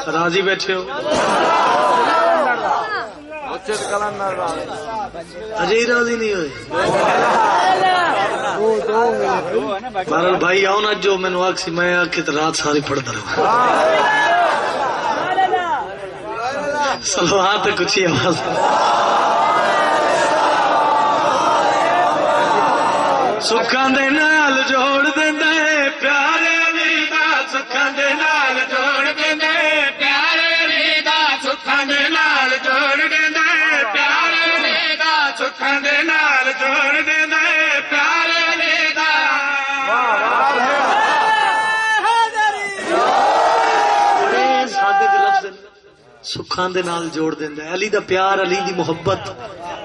راضی بیٹھے ہو اجے راضی نہیں ہوئے بہرحال بھائی آؤ نا جو مینو آخسی میں آ کے رات ساری پڑھتا رہا سلوات کچھ ہی آواز سکھاں دے نال جوڑ دیندا ہے پیارے علی دا سکھاں دے نال جوڑ دیندا ہے پیارے علی دا سکھاں دے نال جوڑ دیندا ہے پیارے علی دا سکھاں دے نال جوڑ دیندا ہے پیارے علی دا بڑے سادے دے لفظ سکھاں دے نال جوڑ دیندا ہے علی دا پیار علی دی محبت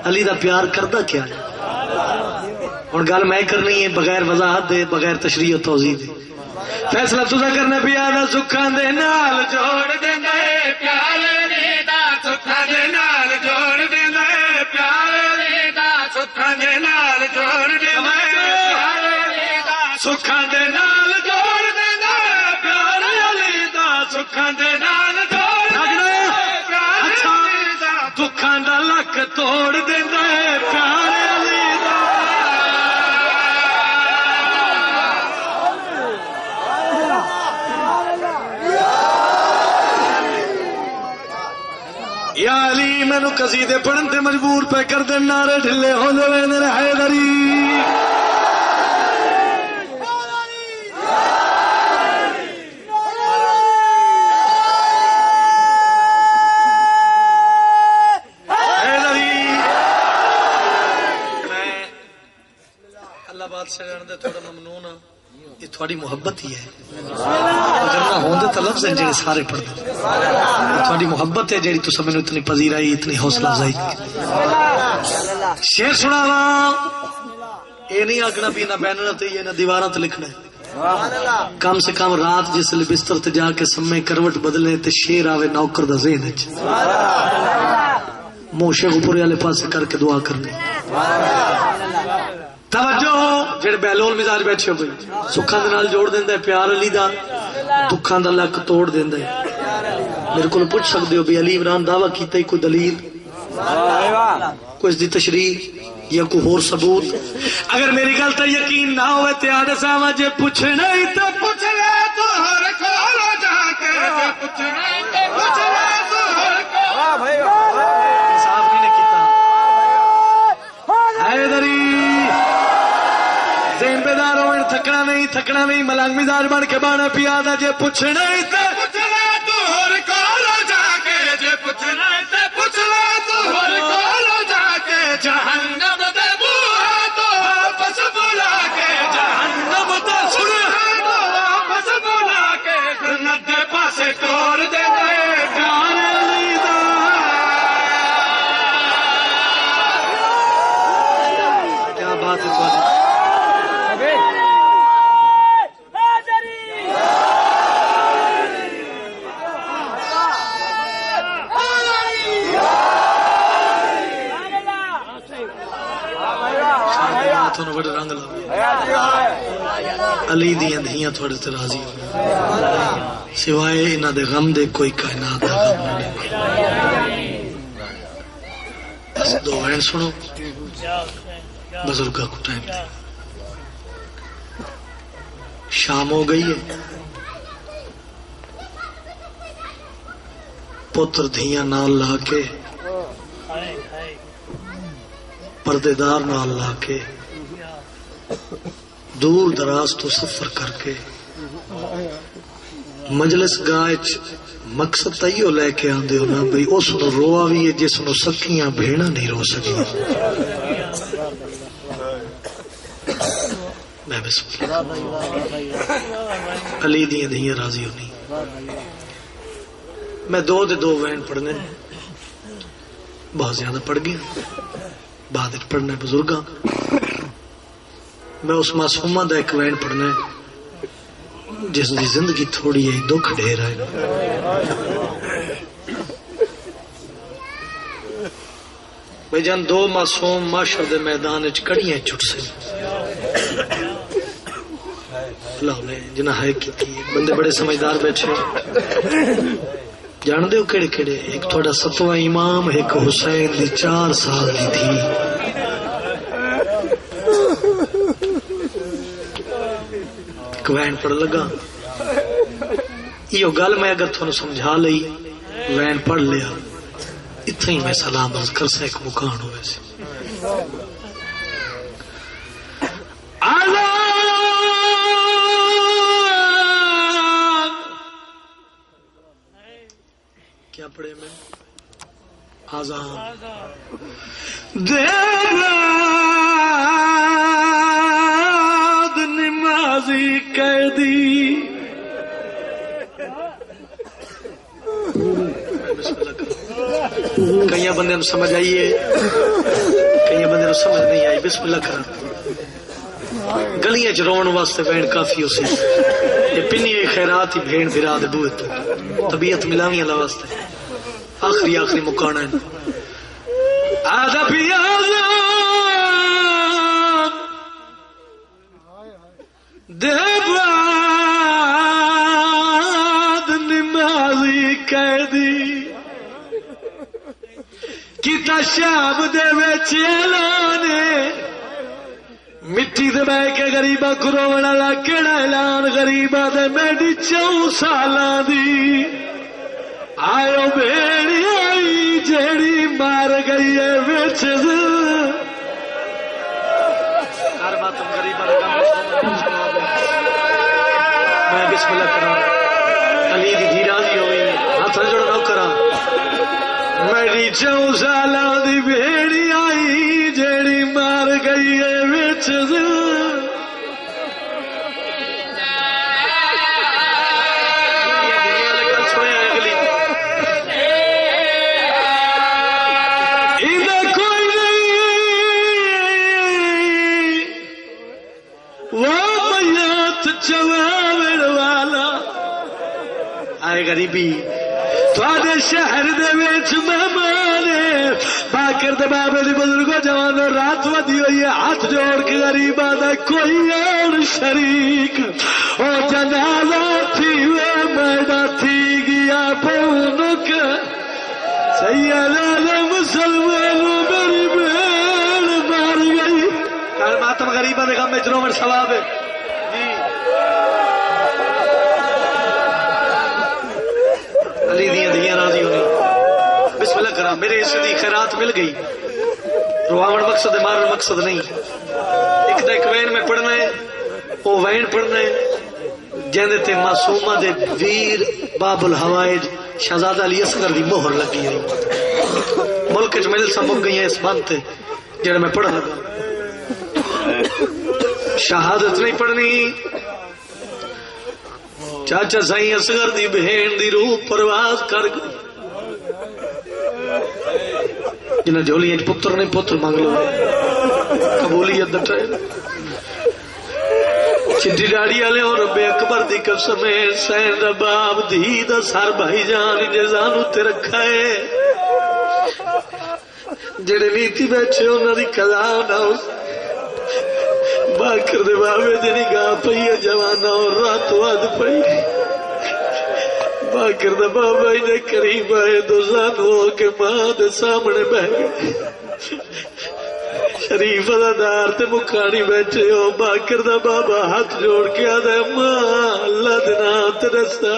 علی دا پیار کردا کیا ہے ہوں گل میں کرنی ہے بغیر وضاحت دے بغیر تشریح و توضیح دے فیصلہ تسا کرنا پیا دا سکھاں دے نال جوڑ دیندا ہے پیارے علی دا سکھاں دے نال جوڑ دیندا ہے پیارے علی دا سکھاں دے نال جوڑ دیندا ہے پیارے علی دا سکھاں دے نال جوڑ دیندا ہے پیارے علی دا سکھاں دے نال جوڑ دیندا ہے پیارے علی دا دکھاں دا لک توڑ دیندا ہے پیارے علی دا یا علی مینو قصیدے پڑھن تے مجبور پہ کر دے نعرے ڈھلے ہو جائے میرے حیدری میں اللہ بادشاہ جان دے تھوڑا ممنون ہاں یہ تھوڑی محبت ہی ہے اگر نہ ہوندے تو لفظ ہیں جڑے سارے پڑھتے تھوڑی محبت ہے جڑی تساں مینوں اتنی پذیرائی اتنی حوصلہ افزائی شعر سناواں اے نہیں آکھنا بھی نہ بینراں تے نہ دیواراں تے لکھنا ہے کم سے کم رات جس لئے بستر تے جا کے سمے کروٹ بدلے تے شعر آوے نوکر دا ذہن وچ منہ شیخ پورے والے پاسے کر کے دعا کرنی توجہ جڑے بیلول مزاج بیٹھے ہو گئی سکھاں دے نال جوڑ دیندا ہے پیار علی دا دکھاں دا لک توڑ دیندا ہے میرے کو پوچھ سکتے ہو بھی علی عمران دعویٰ کیتا ہی کوئی دلیل کوئی اس دی تشریح یا کوئی اور ثبوت اگر میری گل تے یقین نہ ہوئے تے آدھے ساواں جے پوچھنا ہی تے پوچھ لے تو ہر کول جا کے جے پوچھنا ہی تے پوچھ لے تو ہر کول حساب نہیں کیتا حیدری ذہن بیدار ہوئے تھکنا نہیں ملنگ مزاج بن کے بانا پیا دا جے پوچھنا ہی تے پوچھ لے تو ہر کول جا کے جے پوچھنا ہی تے پوچھ لے تو ہر کول جا کے جہنم دے بوہے تو واپس بلا کے جہنم دے بوہے تو واپس بلا کے جنت دے پاسے توڑ دے دے پیار علی دا کیا بات ہے تھوڑی بڑے رنگ علی دیا دھیاں تھوڑے تے راضی سوائے انہاں دے غم دے کوئی کائنات دا غم نہیں بس دو وین سنو بزرگاں کو ٹائم دے شام ہو گئی ہے پتر دھیاں نال لا کے پردے دار نال لا کے دور دراز تو سفر کر کے مجلس گاہ مقصد تیو لے کے آندے ہونا بھئی اس نو روا بھی ہے جس نو سکیاں بھیڑا نہیں رو سکی میں بسم علی دیاں دھیاں راضی ہونی میں دو وین پڑھنے بہت زیادہ پڑھ گیا بعد پڑھنا بزرگاں میں اس معصومہ دا ایک وین پڑھنا ہے جس دی زندگی تھوڑی ہے دکھ ڈھیر ہے بھئی جان دو معصوم معاشر دے میدان وچ کڑیاں چھٹ سے اللہ نے جنہ ہے کی بندے بڑے سمجھدار بیٹھے جان دے کہڑے کہڑے ایک تھوڑا 7واں امام ایک حسین دی 4 سال دی تھی وین پڑھ لگا یہ گل میں اگر تھانوں سمجھا لئی وین پڑھ لیا اتنا ہی میں سلام عرض کر سا ایک مکان ہوئے سے کیا پڑھے میں آزان دیواد نمازی قیدی کئی بندے سمجھ آئیے کئی بندے سمجھ نہیں آئی بسم اللہ کرا گلیاں چ رون واسطے بہن کافی ہو سی یہ پنی خیرات ہی بھین بھرا دے بوئے طبیعت ملاوی اللہ واسطے آخری مکانا ہے آدھا پیازان دیواد نمازی قیدی کیتا شام دے وچ اعلان مٹی دے بہ کے غریباں کروڑ والا کیڑا اعلان غریباں دے میڈی 4 سالاں دی آئیو بھیڑی آئی جیڑی مار گئی ہے وچ ہر بات غریباں دا میں بسم اللہ کراں علی دی دھی راضی ہوئی ہاتھ جوڑ نہ کراں میری 4 سالاں دی بھیڑی آئی جیڑی مار گئی ہے وچ چواوڑ والا آئے غریبی تھوڑے شہر دے وچ مہمان باکر دے بابے دی بزرگوں جوان رات ودی ہوئی ہے ہاتھ جوڑ کے غریباں دا کوئی اور شریک او جنازہ تھی وہ میڈا تھی گیا پونک سیدہ مسلمانوں میری بہن مار گئی کار ماتم غریباں دے غم وچ رومن ثواب ہے علی دیاں دیاں راضی ہونی بسم اللہ کرا میرے اس دی خیرات مل گئی رواون مقصد ہے مارن مقصد نہیں ایک دا ایک وین میں پڑھنا ہے وہ وین پڑھنا ہے جہندے تے معصومہ دے ویر باب الحوائج شہزادہ علی اصغر دی مہر لگی ہے ملک چ مل سمک گئی ہیں اس بانتے جڑا میں پڑھا لگا شہادت نہیں پڑھنی چاچا سائیں اصغر دی بہن دی روح پرواز کر گئی جنہیں جھولیاں پتر نہیں پتر مانگ لو قبولیت دا ٹائم چٹی ڈاڑی والے اور رب اکبر دی قسم ہے سین رباب دی دا سر بھائی جان جزانو تے رکھا ہے جڑے نیتی بیٹھے انہاں دی قضا نہ ہو باکر دے بابے دی نگاہ پئی ہے جوانا اور رات واد پئی باکر دے بابا نے قریب آئے دو زان ہو کے ماں دے سامنے بہ گئے شریف ادادار تے مکانی بیٹھے ہو باکر دا بابا ہاتھ جوڑ کے آدھے ماں اللہ دینا ترسا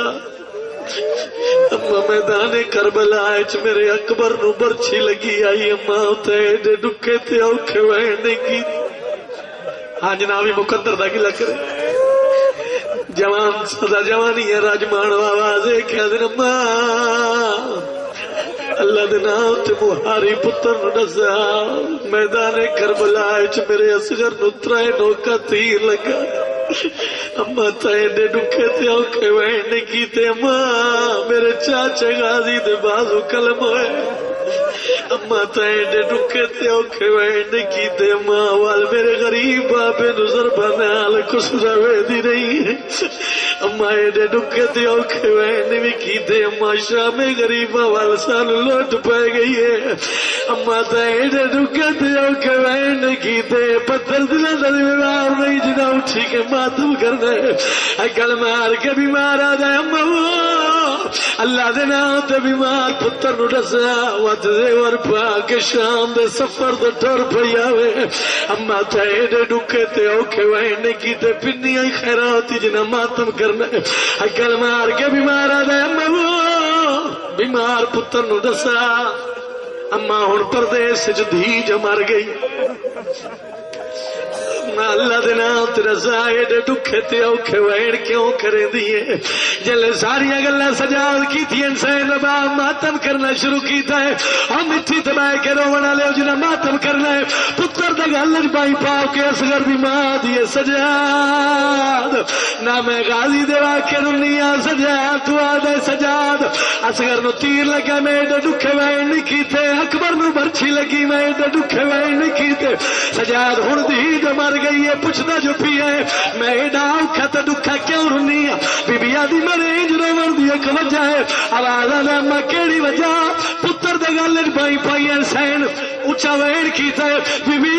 اما میدان کربلا اچ میرے اکبر نو برچھی لگی آئی اما تے دے ڈکے تے اوکھے وہنے کی ہاں جنابی مقدر دا کی لگ رہے جوان سدا جوانی ہے راجمان آوازے کیا دن ماں اللہ دینا تے بہاری پتر نسا میدان کربلا اچ میرے اصغر نترائے نوکا تیر لگا اما تائے دے ڈکے تے اوکھے وہنے کی تے ماں میرے چاچے غازی دے بازو کلم ہوئے اما تائے دے ڈکے تے اوکھے وہنے کی تے ماں وال میرے غریب بابے نظر بنال کس روے دی نہیں ہے اما ایڈے ڈکے تے اوکھے وین بھی کیتے اما شام غریبہ وال سان لوٹ پہ گئی ہے اما تا ایڈے ڈکے تے اوکھے وین کیتے پتھر دلے دل بیمار نہیں جنا اٹھی کے ماتم کرنا ہے اکل مار کے بیمار آ جائے اما اللہ دے نام تے بیمار پتر نو دسا وت دے ور پا کے شام دے سفر تے ٹر پئی آوے اما تا ایڈے ڈکے تے اوکھے وین کیتے پنیاں خیرات جنا ماتم کرنا اکل مار کے بیمار آ جائے اما بیمار پتر نو دسا اما ہن پردیس وچ دھی جو مر گئی اللہ دے نام تیرا ایڈے ڈکھے تے اوکھے وین کیوں کرے دیے جلے ساری گلاں سجاد کیتیاں سین ربا ماتم کرنا شروع کیتا ہے ہم مٹھی دبا کے روون والے جنہاں ماتم کرنا ہے پتر دا گل وچ بائی پاؤ کے اصغر دی ماں دی سجاد نہ میں غازی دے واقعے نوں نہیں سجاد تو آدے سجاد اصغر نو تیر لگا میں ایڈے ڈکھے وین نہیں کیتے اکبر نو برچھی لگی میں ایڈے ڈکھے وین نہیں کیتے سجاد ہن دی جو مر گئی ہے پوچھتا جو پی ہے میں ایڈا اوکھا تے ڈکھا کیوں رونی بی بی آدی میرے جرمن دی ایک وجہ ہے آواز آ میں کیڑی وجہ پتر دے گل وچ بائی پائی سین اونچا وین کیتا ہے بی بی